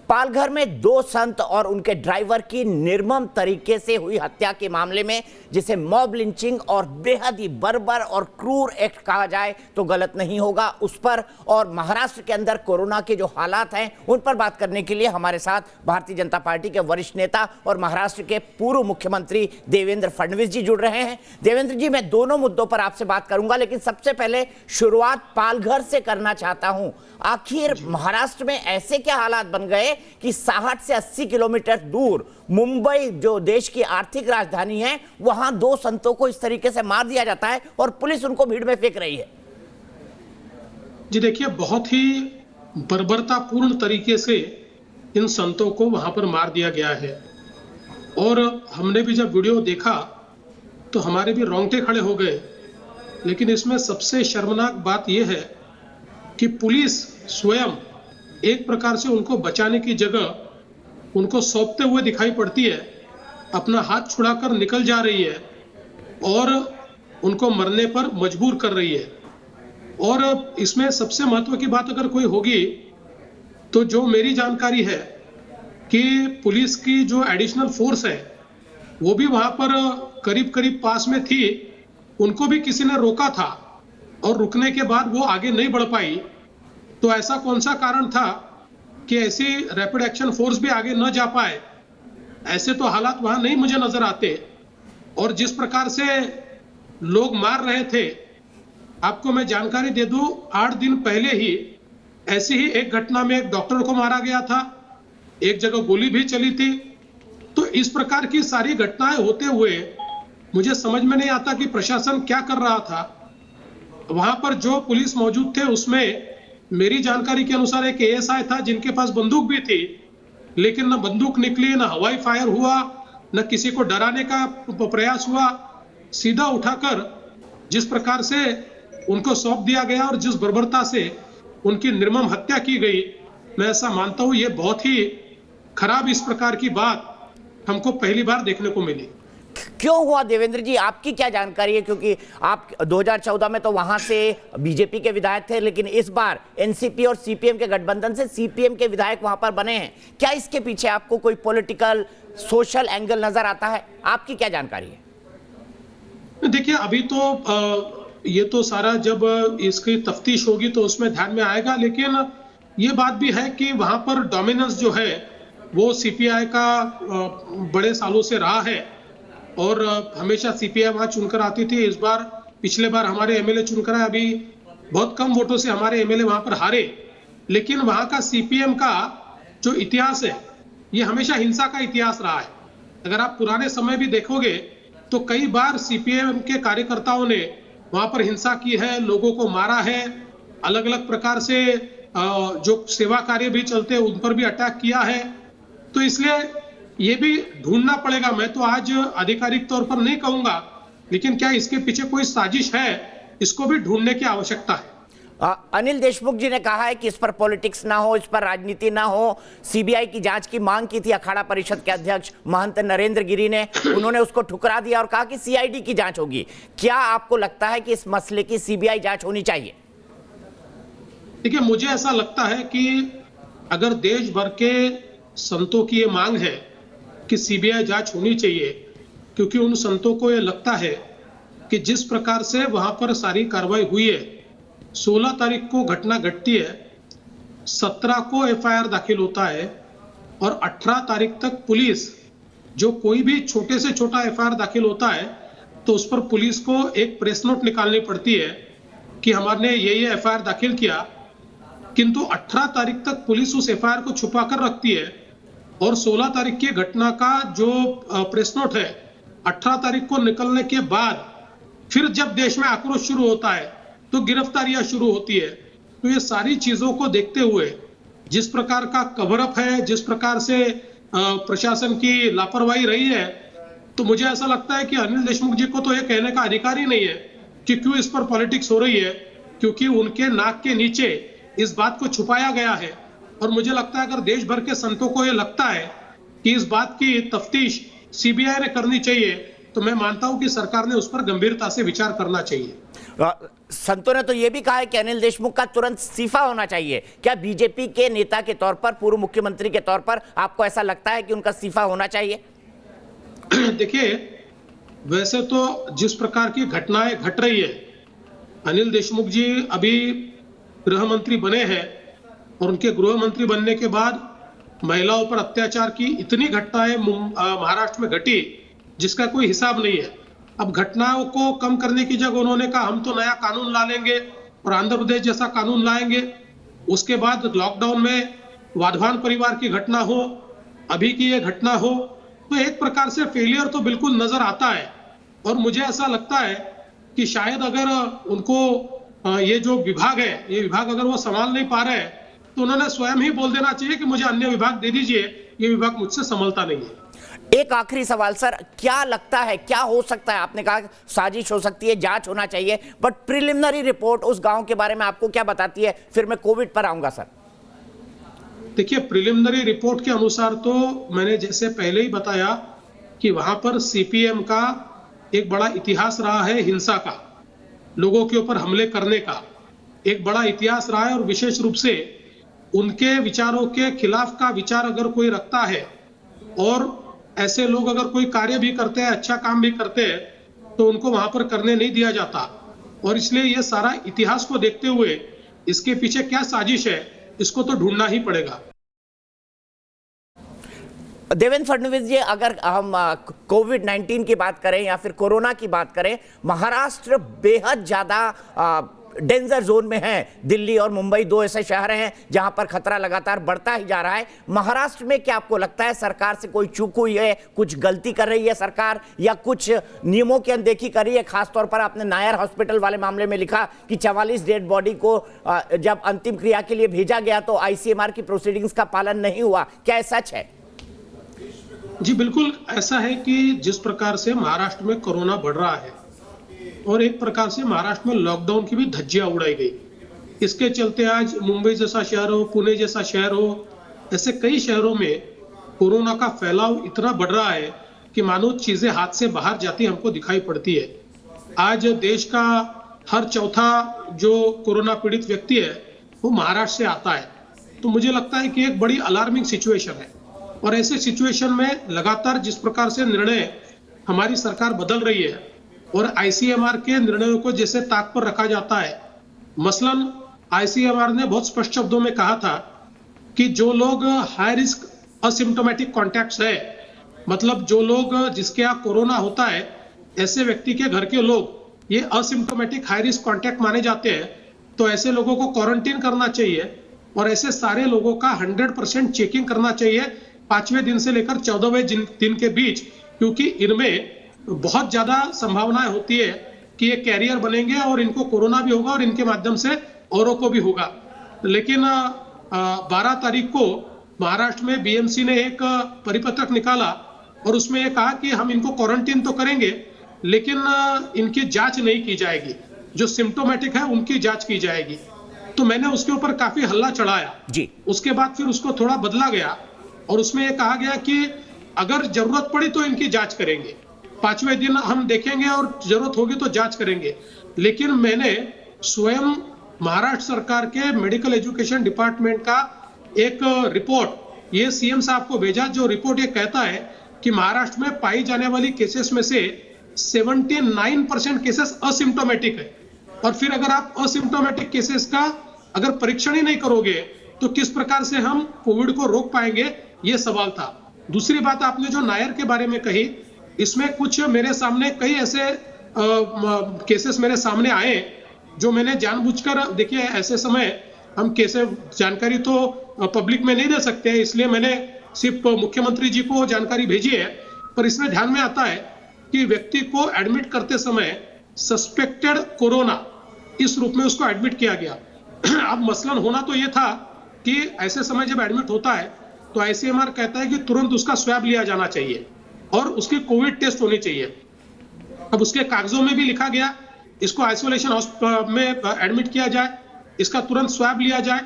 पालघर में दो संत और उनके ड्राइवर की निर्मम तरीके से हुई हत्या के मामले में, जिसे मॉब लिंचिंग और बेहद ही बर्बर और क्रूर एक्ट कहा जाए तो गलत नहीं होगा, उस पर और महाराष्ट्र के अंदर कोरोना के जो हालात हैं उन पर बात करने के लिए हमारे साथ भारतीय जनता पार्टी के वरिष्ठ नेता और महाराष्ट्र के पूर्व मुख्यमंत्री देवेंद्र फडणवीस जी जुड़ रहे हैं। देवेंद्र जी, मैं दोनों मुद्दों पर आपसे बात करूंगा, लेकिन सबसे पहले शुरुआत पालघर से करना चाहता हूं। आखिर महाराष्ट्र में ऐसे क्या हालात बन गए कि 60 से 80 किलोमीटर दूर मुंबई, जो देश की आर्थिक राजधानी है, वहां दो संतों को इस तरीके से मार दिया जाता है और पुलिस उनको भीड़ में फेंक रही है? जी देखिए, बहुत ही बर्बरतापूर्ण तरीके से इन संतों को वहां पर मार दिया गया है। और हमने भी जब वीडियो देखा तो हमारे भी रोंगटे खड़े हो गए। लेकिन इसमें सबसे शर्मनाक बात यह है कि पुलिस स्वयं एक प्रकार से उनको बचाने की जगह उनको सौंपते हुए दिखाई पड़ती है, अपना हाथ छुड़ाकर निकल जा रही है और उनको मरने पर मजबूर कर रही है। और इसमें सबसे महत्व की बात अगर कोई होगी तो जो मेरी जानकारी है कि पुलिस की जो एडिशनल फोर्स है वो भी वहां पर करीब करीब पास में थी, उनको भी किसी ने रोका था और रुकने के बाद वो आगे नहीं बढ़ पाई। तो ऐसा कौन सा कारण था कि ऐसी रैपिड एक्शन फोर्स भी आगे न जा पाए? ऐसे तो हालात वहां नहीं मुझे नजर आते। और जिस प्रकार से लोग मार रहे थे, आपको मैं जानकारी दे दूं, 8 दिन पहले ही ऐसी ही एक घटना में एक डॉक्टर को मारा गया था, एक जगह गोली भी चली थी। तो इस प्रकार की सारी घटनाएं होते हुए मुझे समझ में नहीं आता कि प्रशासन क्या कर रहा था। वहां पर जो पुलिस मौजूद थे उसमें मेरी जानकारी के अनुसार एक एएसआई था जिनके पास बंदूक भी थी, लेकिन न बंदूक निकली, न हवाई फायर हुआ, न किसी को डराने का प्रयास हुआ। सीधा उठाकर जिस प्रकार से उनको सौंप दिया गया और जिस बर्बरता से उनकी निर्मम हत्या की गई, मैं ऐसा मानता हूं ये बहुत ही खराब, इस प्रकार की बात हमको पहली बार देखने को मिली। क्यों हुआ देवेंद्र जी, आपकी क्या जानकारी है? क्योंकि आप 2014 में तो वहां से बीजेपी के विधायक थे, लेकिन इस बार एनसीपी और सीपीएम के गठबंधन से सीपीएम के विधायक वहां पर बने हैं। क्या इसके पीछे आपको कोई पॉलिटिकल सोशल एंगल नजर आता है? आपकी क्या जानकारी है? देखिए, अभी तो ये तो सारा जब इसकी तफ्तीश होगी तो उसमें ध्यान में आएगा। लेकिन ये बात भी है कि वहां पर डोमिनेंस जो है वो सीपीआई का बड़े सालों से रहा है और हमेशा सीपीआई वहां चुनकर आती थी। इस बार, पिछले बार हमारे एमएलए चुनकर आए, अभी बहुत कम वोटों से हमारे एमएलए वहां पर हारे। लेकिन वहां का सीपीएम का जो इतिहास है ये हमेशा हिंसा का इतिहास रहा है। अगर आप पुराने समय भी देखोगे तो कई बार सीपीएम के कार्यकर्ताओं ने वहां पर हिंसा की है, लोगों को मारा है, अलग अलग प्रकार से जो सेवा कार्य भी चलते हैं उन पर भी अटैक किया है। तो इसलिए ये भी ढूंढना पड़ेगा। मैं तो आज आधिकारिक तौर पर नहीं कहूंगा, लेकिन क्या इसके पीछे कोई साजिश है, इसको भी ढूंढने की आवश्यकता है। अनिल देशमुख जी ने कहा है कि इस पर पॉलिटिक्स ना हो, इस पर राजनीति ना हो। सीबीआई की जांच की मांग की थी अखाड़ा परिषद के अध्यक्ष महंत नरेंद्र गिरी ने, उन्होंने उसको ठुकरा दिया और कहा कि सीआईडी की जांच होगी। क्या आपको लगता है कि इस मसले की सीबीआई जांच होनी चाहिए? देखिए, मुझे ऐसा लगता है कि अगर देश भर के संतों की ये मांग है कि सीबीआई जांच होनी चाहिए, क्योंकि उन संतों को ये लगता है कि जिस प्रकार से वहां पर सारी कार्रवाई हुई है, 16 तारीख को घटना घटती है, 17 को एफआईआर दाखिल होता है और 18 तारीख तक पुलिस, जो कोई भी छोटे से छोटा एफआईआर दाखिल होता है तो उस पर पुलिस को एक प्रेस नोट निकालनी पड़ती है कि हमारे ये एफआईआर दाखिल किया। किंतु 18 तारीख तक पुलिस उस एफआईआर को छुपा कर रखती है और 16 तारीख की घटना का जो प्रेस नोट है, 18 तारीख को निकलने के बाद फिर जब देश में आक्रोश शुरू होता है तो गिरफ्तारियां शुरू होती है। तो ये सारी चीजों को देखते हुए, जिस प्रकार का कवर अप है, जिस प्रकार से प्रशासन की लापरवाही रही है, तो मुझे ऐसा लगता है कि अनिल देशमुख जी को तो ये कहने का अधिकार ही नहीं है कि क्यों इस पर पॉलिटिक्स हो रही है, क्योंकि उनके नाक के नीचे इस बात को छुपाया गया है। और मुझे लगता है अगर देश भर के संतों को ये लगता है कि इस बात की तफ्तीश सीबीआई ने करनी चाहिए तो मैं मानता हूं कि सरकार ने उस पर गंभीरता से विचार करना चाहिए। संतों ने तो यह भी कहा है कि अनिल देशमुख का तुरंत इस्तीफा होना चाहिए। क्या बीजेपी के नेता के तौर पर, पूर्व मुख्यमंत्री के तौर पर आपको ऐसा लगता है कि उनका इस्तीफा होना चाहिए? देखिए, वैसे तो जिस प्रकार की घटनाएं घट रही है, अनिल देशमुख जी अभी गृह मंत्री बने हैं और उनके गृह मंत्री बनने के बाद महिलाओं पर अत्याचार की इतनी घटनाएं महाराष्ट्र में घटी जिसका कोई हिसाब नहीं है। अब घटनाओं को कम करने की जगह उन्होंने कहा हम तो नया कानून ला लेंगे और आंध्र प्रदेश जैसा कानून लाएंगे। उसके बाद लॉकडाउन में वाधवान परिवार की घटना हो, अभी की ये घटना हो, तो एक प्रकार से फेलियर तो बिल्कुल नजर आता है। और मुझे ऐसा लगता है कि शायद अगर उनको ये जो विभाग है, ये विभाग अगर वो संभाल नहीं पा रहे हैं तो उन्होंने स्वयं ही बोल देना चाहिए कि मुझे अन्य विभाग दे दीजिए, ये विभाग मुझसे संभलता नहीं है। एक आखिरी सवाल सर, क्या लगता है क्या हो सकता है? आपने कहा साजिश हो सकती है, जांच होना चाहिए, बट प्रिलिमिनरी रिपोर्ट उस गांव के बारे में आपको क्या बताती है? फिर मैं कोविड पर आऊंगा सर। देखिए, प्रिलिमिनरी रिपोर्ट के अनुसार तो मैंने जैसे पहले ही बताया कि वहां पर सीपीएम का एक बड़ा इतिहास रहा है, हिंसा का, लोगों के ऊपर हमले करने का एक बड़ा इतिहास रहा है। और विशेष रूप से उनके विचारों के खिलाफ का विचार अगर कोई रखता है और ऐसे लोग अगर कोई कार्य भी करते हैं, अच्छा काम भी करते हैं, तो उनको वहां पर करने नहीं दिया जाता। और इसलिए ये सारा इतिहास को देखते हुए इसके पीछे क्या साजिश है, इसको तो ढूंढना ही पड़ेगा। देवेंद्र फडणवीस जी, अगर हम कोविड-19 की बात करें या फिर कोरोना की बात करें, महाराष्ट्र बेहद ज्यादा डेंजर जोन में है। दिल्ली और मुंबई दो ऐसे शहर हैं जहां पर खतरा लगातार बढ़ता ही जा रहा है। महाराष्ट्र में क्या आपको लगता है सरकार से कोई चूक हुई है, कुछ गलती कर रही है सरकार, या कुछ नियमों की अनदेखी कर रही है? खासतौर पर आपने नायर हॉस्पिटल वाले मामले में लिखा कि 44 डेड बॉडी को जब अंतिम क्रिया के लिए भेजा गया तो आईसीएमआर की प्रोसीडिंग्स का पालन नहीं हुआ। क्या सच है? जी बिल्कुल ऐसा है कि जिस प्रकार से महाराष्ट्र में कोरोना बढ़ रहा है और एक प्रकार से महाराष्ट्र में लॉकडाउन की भी धज्जियां उड़ाई गई, इसके चलते आज मुंबई जैसा शहर हो, पुणे जैसा शहर हो, ऐसे कई शहरों में कोरोना का फैलाव इतना बढ़ रहा है कि मानो चीजें हाथ से बाहर जाती हमको दिखाई पड़ती है। आज देश का हर चौथा जो कोरोना पीड़ित व्यक्ति है वो महाराष्ट्र से आता है। तो मुझे लगता है कि एक बड़ी अलार्मिंग सिचुएशन है। और ऐसे सिचुएशन में लगातार जिस प्रकार से निर्णय हमारी सरकार बदल रही है और आईसीएमआर के निर्णयों को जैसे ताक पर रखा जाता है, मसलन आईसीएमआर ने बहुत स्पष्ट शब्दों में कहा था कि जो लोग हाई रिस्क असिम्प्टोमेटिक कॉन्टैक्ट्स है, मतलब जो लोग जिसके यहाँ कोरोना होता है, ऐसे व्यक्ति के घर के लोग ये असिम्प्टोमेटिक हाई रिस्क कॉन्टैक्ट माने जाते हैं, तो ऐसे लोगों को क्वारंटीन करना चाहिए और ऐसे सारे लोगों का 100% चेकिंग करना चाहिए 5वें दिन से लेकर 14वें दिन के बीच, क्योंकि इनमें बहुत ज्यादा संभावनाएं होती है कि ये कैरियर बनेंगे और इनको कोरोना भी होगा और इनके माध्यम से औरों को भी होगा। लेकिन 12 तारीख को महाराष्ट्र में बीएमसी ने एक परिपत्रक निकाला और उसमें ये कहा कि हम इनको क्वारंटीन तो करेंगे लेकिन इनकी जांच नहीं की जाएगी, जो सिम्टोमेटिक है उनकी जांच की जाएगी। तो मैंने उसके ऊपर काफी हल्ला चढ़ाया जी। उसके बाद फिर उसको थोड़ा बदला गया और उसमें यह कहा गया कि अगर जरूरत पड़ी तो इनकी जांच करेंगे, 5वें दिन हम देखेंगे और जरूरत होगी तो जांच करेंगे। लेकिन मैंने स्वयं महाराष्ट्र सरकार के मेडिकल एजुकेशन डिपार्टमेंट का एक रिपोर्ट ये सीएम साहब को भेजा, जो रिपोर्ट ये कहता है कि महाराष्ट्र में पाई जाने वाली केसेस में से 79% केसेस असिम्प्टोमेटिक है। और फिर अगर आप असिम्प्टोमेटिक केसेस का अगर परीक्षण ही नहीं करोगे तो किस प्रकार से हम कोविड को रोक पाएंगे, ये सवाल था। दूसरी बात आपने जो नायर के बारे में कही, इसमें कुछ मेरे सामने कई ऐसे केसेस मेरे सामने आए जो मैंने जानबूझकर, देखिए ऐसे समय हम कैसे जानकारी तो पब्लिक में नहीं दे सकते, इसलिए मैंने सिर्फ मुख्यमंत्री जी को जानकारी भेजी है। पर इसमें ध्यान में आता है कि व्यक्ति को एडमिट करते समय सस्पेक्टेड कोरोना इस रूप में उसको एडमिट किया गया। अब मसलन होना तो ये था कि ऐसे समय जब एडमिट होता है तो आईसीएमआर कहता है कि तुरंत उसका स्वैब लिया जाना चाहिए और उसकी कोविड टेस्ट होनी चाहिए। अब उसके कागजों में भी लिखा गया इसको आइसोलेशन में एडमिट किया जाए, इसका तुरंत स्वैब लिया जाए,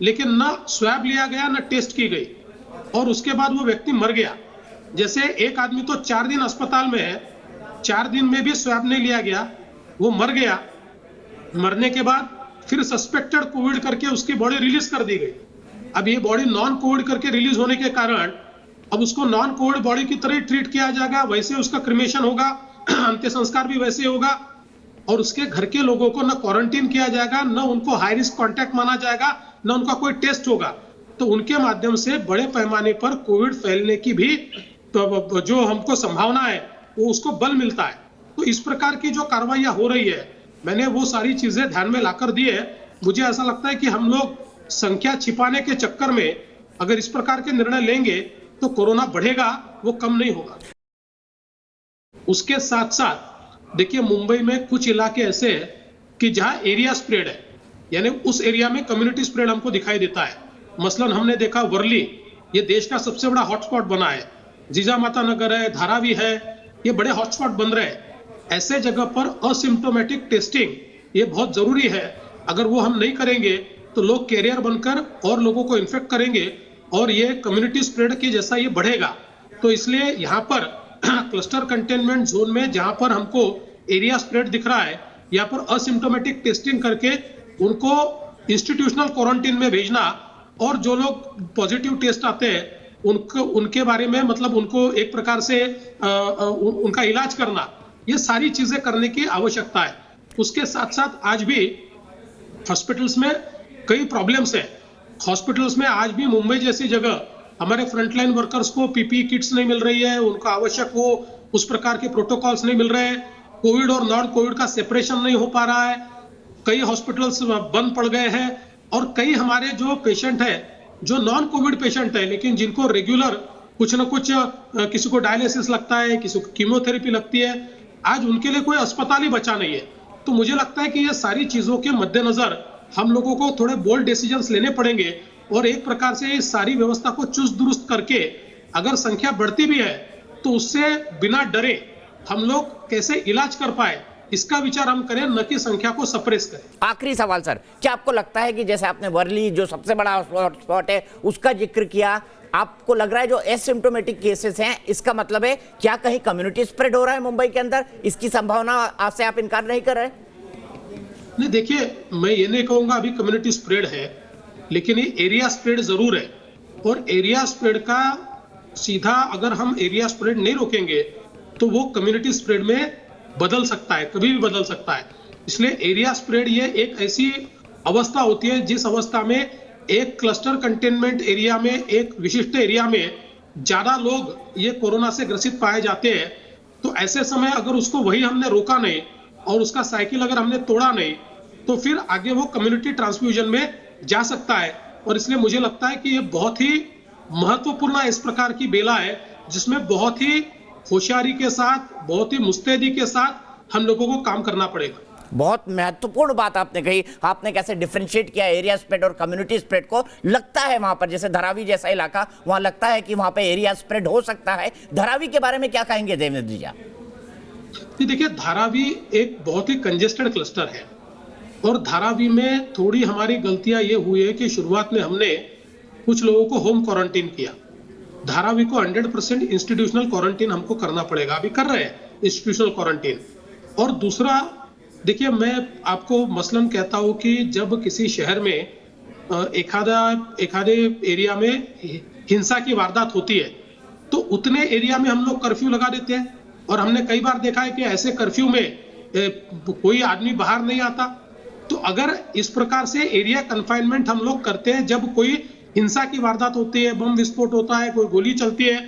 लेकिन न स्वैब लिया गया न टेस्ट की गई और उसके बाद वो व्यक्ति मर गया। जैसे एक आदमी तो 4 दिन अस्पताल में है 4 दिन में भी स्वैब नहीं लिया गया, वो मर गया। मरने के बाद फिर सस्पेक्टेड कोविड करके उसकी बॉडी रिलीज कर दी गई। अब ये बॉडी नॉन कोविड करके रिलीज होने के कारण अब उसको नॉन कोविड बॉडी की तरह ट्रीट किया जाएगा, वैसे उसका क्रिमेशन होगा, अंत्य संस्कार भी वैसे होगा, और उसके घर के लोगों को न क्वारंटीन किया जाएगा, न उनको हाई रिस्क कॉन्टैक्ट माना जाएगा, न उनका कोई टेस्ट होगा। तो उनके माध्यम से बड़े पैमाने पर कोविड फैलने की भी जो हमको संभावना है वो उसको बल मिलता है। तो इस प्रकार की जो कार्रवाइयां हो रही है, मैंने वो सारी चीजें ध्यान में लाकर दी है। मुझे ऐसा लगता है कि हम लोग संख्या छिपाने के चक्कर में अगर इस प्रकार के निर्णय लेंगे तो कोरोना बढ़ेगा, वो कम नहीं होगा। उसके साथ साथ देखिए, मुंबई में कुछ इलाके ऐसे हैं कि जहां एरिया स्प्रेड है, यानी उस एरिया में कम्युनिटी स्प्रेड हमको दिखाई देता है। मसलन हमने देखा वर्ली, ये देश का सबसे बड़ा हॉटस्पॉट बना है, जीजामाता नगर है, धारावी है, ये बड़े हॉटस्पॉट बन रहे हैं। ऐसे जगह पर असिम्प्टोमेटिक टेस्टिंग ये बहुत जरूरी है। अगर वो हम नहीं करेंगे तो लोग कैरियर बनकर और लोगों को इन्फेक्ट करेंगे और ये कम्युनिटी स्प्रेड की जैसा ये बढ़ेगा। तो इसलिए यहाँ पर क्लस्टर कंटेनमेंट जोन में जहां पर हमको एरिया स्प्रेड दिख रहा है, यहाँ पर असिम्प्टोमेटिक टेस्टिंग करके उनको इंस्टीट्यूशनल क्वारंटीन में भेजना, और जो लोग पॉजिटिव टेस्ट आते हैं उनके बारे में मतलब उनको एक प्रकार से उनका इलाज करना, ये सारी चीजें करने की आवश्यकता है। उसके साथ साथ आज भी हॉस्पिटल्स में कई प्रॉब्लम्स है। हॉस्पिटल्स में आज भी मुंबई जैसी जगह हमारे फ्रंटलाइन वर्कर्स को पीपीई किट्स नहीं मिल रही है, उनको आवश्यक वो उस प्रकार के प्रोटोकॉल्स नहीं मिल रहे हैं, कोविड और नॉन कोविड का सेपरेशन नहीं हो पा रहा है, कई हॉस्पिटल्स बंद पड़ गए हैं, और कई हमारे जो पेशेंट है, जो नॉन कोविड पेशेंट है लेकिन जिनको रेगुलर कुछ ना कुछ, किसी को डायलिसिस लगता है, किसी को कीमोथेरेपी लगती है, आज उनके लिए कोई अस्पताल ही बचा नहीं है। तो मुझे लगता है कि ये सारी चीजों के मद्देनजर हम लोगों को थोड़े बोल्ड डिसीजंस लेने पड़ेंगे, और एक प्रकार से इस सारी व्यवस्था को चुस्त दुरुस्त करके अगर संख्या बढ़ती भी है तो उससे बिना डरे हम लोग कैसे इलाज कर पाए, इसका विचार हम करें, न कि संख्या को सप्रेस करें। आखिरी सवाल सर, क्या आपको लगता है कि जैसे आपने वर्ली जो सबसे बड़ा हॉटस्पॉट है उसका जिक्र किया, आपको लग रहा है जो एसिम्प्टोमेटिक केसेस हैं, इसका मतलब है क्या कहीं कम्युनिटी स्प्रेड हो रहा है मुंबई के अंदर? इसकी संभावना से आप इनकार नहीं कर रहे? नहीं, देखिए, मैं ये नहीं कहूंगा अभी कम्युनिटी स्प्रेड है, लेकिन ये एरिया स्प्रेड जरूर है। और एरिया स्प्रेड का सीधा अगर हम एरिया स्प्रेड नहीं रोकेंगे तो वो कम्युनिटी स्प्रेड में बदल सकता है, कभी भी बदल सकता है। इसलिए एरिया स्प्रेड ये एक ऐसी अवस्था होती है जिस अवस्था में एक क्लस्टर कंटेनमेंट एरिया में, एक विशिष्ट एरिया में ज्यादा लोग ये कोरोना से ग्रसित पाए जाते हैं। तो ऐसे समय अगर उसको वही हमने रोका नहीं और उसका साइकिल अगर हमने तोड़ा नहीं, तो फिर आगे वो कम्युनिटी ट्रांसफ्यूजन में जा सकता है। और इसलिए मुझे लगता है कि ये बहुत ही महत्वपूर्ण इस प्रकार की बेला है, जिसमें बहुत ही होशियारी के साथ, बहुत ही मुस्तैदी के साथ हम लोगों को काम करना पड़ेगा। बहुत महत्वपूर्ण बात आपने कही। आपने कैसे डिफरेंशिएट किया एरिया स्प्रेड और कम्युनिटी स्प्रेड को। लगता है वहां पर, जैसे धारावी जैसा इलाका, वहां लगता है कि वहां पे एरिया स्प्रेड हो सकता है। धारावी के बारे में क्या कहेंगे देवेंद्र जी? देखिए, धारावी एक बहुत ही कंजेस्टेड क्लस्टर है, और धारावी में थोड़ी हमारी गलतियां ये हुई है कि शुरुआत में हमने कुछ लोगों को होम क्वारंटीन किया। धारावी को 100% इंस्टीट्यूशनल क्वारंटीन हमको करना पड़ेगा, अभी कर रहे हैं इंस्टीट्यूशनल क्वारंटीन। और दूसरा, देखिए, मैं आपको मसलन कहता हूं कि जब किसी शहर में एखादे एरिया में हिंसा की वारदात होती है तो उतने एरिया में हम लोग कर्फ्यू लगा देते हैं, और हमने कई बार देखा है कि ऐसे कर्फ्यू में कोई आदमी बाहर नहीं आता। तो अगर इस प्रकार से एरिया कन्फाइनमेंट हम लोग करते हैं, जब कोई हिंसा की वारदात होती है, बम विस्फोट होता है, कोई गोली चलती है,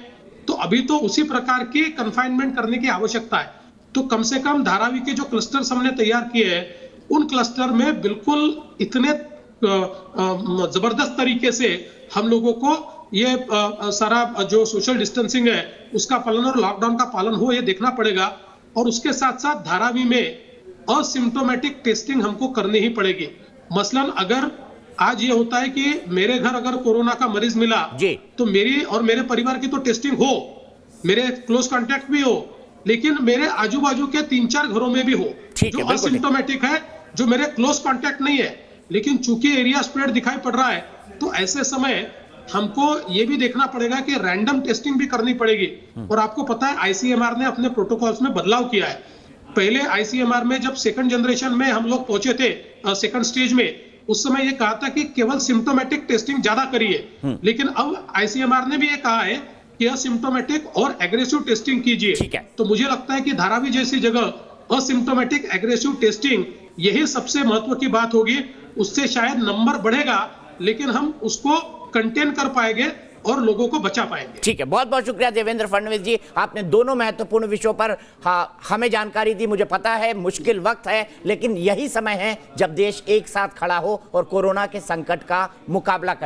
तो अभी तो उसी प्रकार की कन्फाइनमेंट करने की आवश्यकता है। तो कम से कम धारावी के जो क्लस्टर्स हमने तैयार किए हैं, उन क्लस्टर में बिल्कुल इतने जबरदस्त तरीके से हम लोगों को ये सारा जो सोशल डिस्टेंसिंग है उसका पालन और लॉकडाउन का पालन हो, ये देखना पड़ेगा। और उसके साथ साथ धारावी में असिम्प्टोमेटिक टेस्टिंग हमको करनी ही पड़ेगी। मसलन अगर आज ये होता है कि मेरे घर अगर कोरोना का मरीज मिला तो मेरी और मेरे परिवार की तो टेस्टिंग हो, मेरे क्लोज कांटेक्ट भी हो, लेकिन मेरे आजू बाजू के 3-4 घरों में भी हो जो असिम्प्टोमेटिक है, जो मेरे क्लोज कांटेक्ट नहीं है, लेकिन चूंकि एरिया स्प्रेड दिखाई पड़ रहा है, तो ऐसे समय हमको ये भी देखना पड़ेगा कि रैंडम टेस्टिंग भी करनी पड़ेगी। और आपको पता है आईसीएमआर ने अपने प्रोटोकॉल्स में बदलाव किया है। पहले आईसीएमआर में जब सेकंड जनरेशन में हम लोग पहुंचे थे, सेकंड स्टेज में, उस समय ये कहा था कि केवल सिम्टोमेटिक टेस्टिंग ज्यादा करिए, लेकिन अब आईसीएमआर ने भी ये कहा है कि असिम्टोमेटिक और एग्रेसिव टेस्टिंग कीजिए। ठीक है। तो मुझे लगता है कि धारावी जैसी जगह असिम्टोमेटिक एग्रेसिव टेस्टिंग यही सबसे महत्व की बात होगी। उससे शायद नंबर बढ़ेगा, लेकिन हम उसको कंटेन कर पाएंगे और लोगों को बचा पाएंगे। ठीक है, बहुत बहुत शुक्रिया देवेंद्र फडणवीस जी, आपने दोनों महत्वपूर्ण विषयों पर हमें जानकारी दी। मुझे पता है मुश्किल वक्त है, लेकिन यही समय है जब देश एक साथ खड़ा हो और कोरोना के संकट का मुकाबला कर